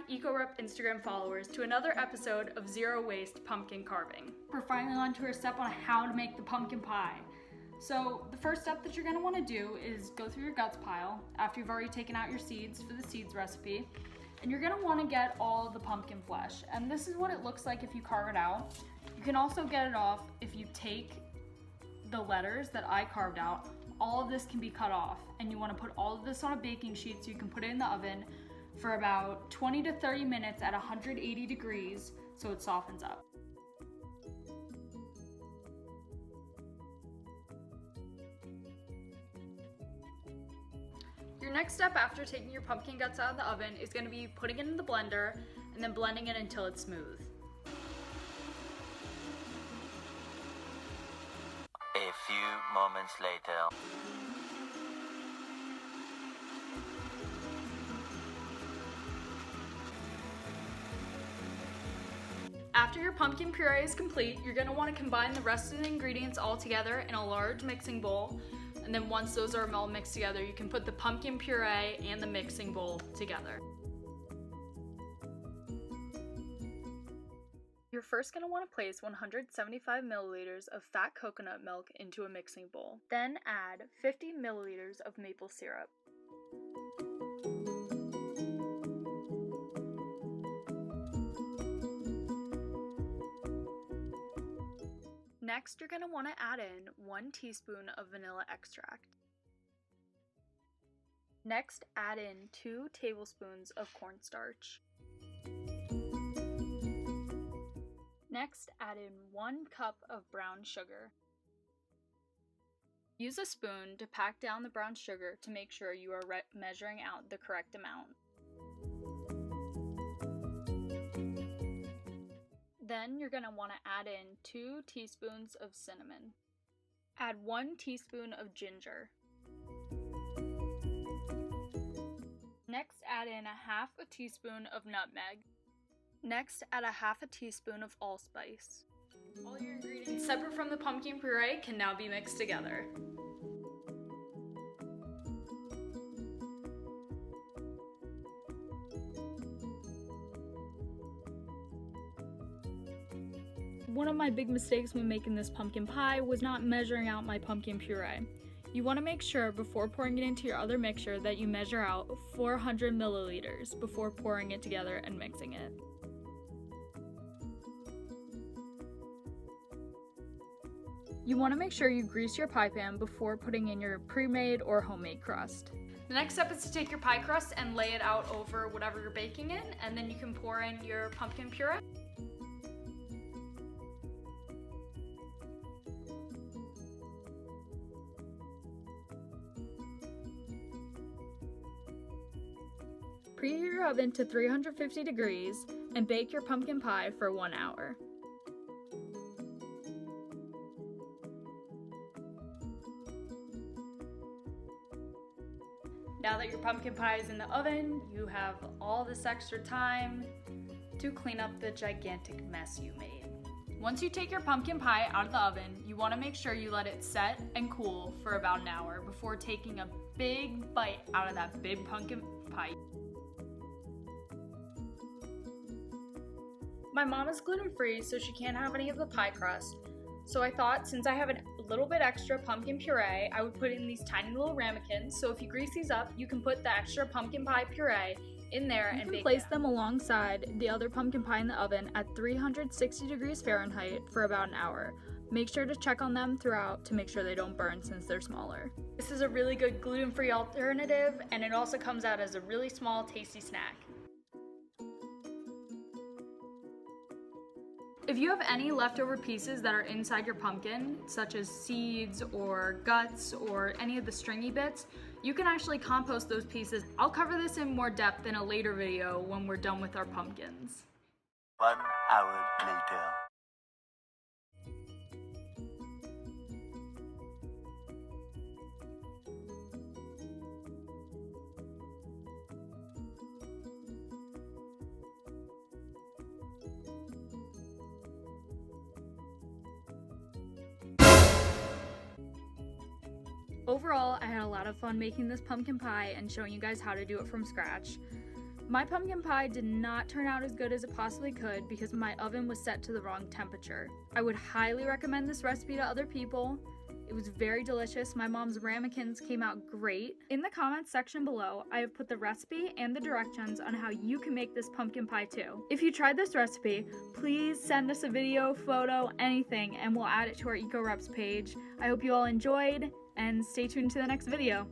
EcoRep Instagram followers to another episode of Zero Waste Pumpkin Carving. We're finally on to our step on how to make the pumpkin pie. So the first step that you're going to want to do is go through your guts pile after you've already taken out your seeds for the seeds recipe. And you're going to want to get all the pumpkin flesh. And this is what it looks like if you carve it out. You can also get it off if you take the letters that I carved out. All of this can be cut off, and you want to put all of this on a baking sheet so you can put it in the oven for about 20 to 30 minutes at 180 degrees so it softens up. Your next step after taking your pumpkin guts out of the oven is going to be putting it in the blender and then blending it until it's smooth. A few moments later. After your pumpkin puree is complete, you're going to want to combine the rest of the ingredients all together in a large mixing bowl. And then once those are all mixed together, you can put the pumpkin puree and the mixing bowl together. You're first going to want to place 175 milliliters of fat coconut milk into a mixing bowl. Then add 50 milliliters of maple syrup. Next, you're going to want to add in 1 teaspoon of vanilla extract. Next, add in 2 tablespoons of cornstarch. Next, add in 1 cup of brown sugar. Use a spoon to pack down the brown sugar to make sure you are measuring out the correct amount. Then you're going to want to add in 2 teaspoons of cinnamon. Add 1 teaspoon of ginger. Next, add in a half a teaspoon of nutmeg. Next, add a half a teaspoon of allspice. All your ingredients separate from the pumpkin puree can now be mixed together. One of my big mistakes when making this pumpkin pie was not measuring out my pumpkin puree. You want to make sure before pouring it into your other mixture that you measure out 400 milliliters before pouring it together and mixing it. You want to make sure you grease your pie pan before putting in your pre-made or homemade crust. The next step is to take your pie crust and lay it out over whatever you're baking in, and then you can pour in your pumpkin puree. Preheat your oven to 350 degrees and bake your pumpkin pie for 1 hour. Now that your pumpkin pie is in the oven, you have all this extra time to clean up the gigantic mess you made. Once you take your pumpkin pie out of the oven, you want to make sure you let it set and cool for about an hour before taking a big bite out of that big pumpkin pie. My mom is gluten-free, so she can't have any of the pie crust. So I thought since I have a little bit extra pumpkin puree, I would put it in these tiny little ramekins. So if you grease these up, you can put the extra pumpkin pie puree in there and bake it. Place them alongside the other pumpkin pie in the oven at 360 degrees Fahrenheit for about an hour. Make sure to check on them throughout to make sure they don't burn since they're smaller. This is a really good gluten-free alternative, and it also comes out as a really small, tasty snack. If you have any leftover pieces that are inside your pumpkin, such as seeds or guts or any of the stringy bits, you can actually compost those pieces. I'll cover this in more depth in a later video when we're done with our pumpkins. 1 hour later. Overall, I had a lot of fun making this pumpkin pie and showing you guys how to do it from scratch. My pumpkin pie did not turn out as good as it possibly could because my oven was set to the wrong temperature. I would highly recommend this recipe to other people. It was very delicious. My mom's ramekins came out great. In the comments section below, I have put the recipe and the directions on how you can make this pumpkin pie too. If you tried this recipe, please send us a video, photo, anything, and we'll add it to our EcoReps page. I hope you all enjoyed, and stay tuned to the next video.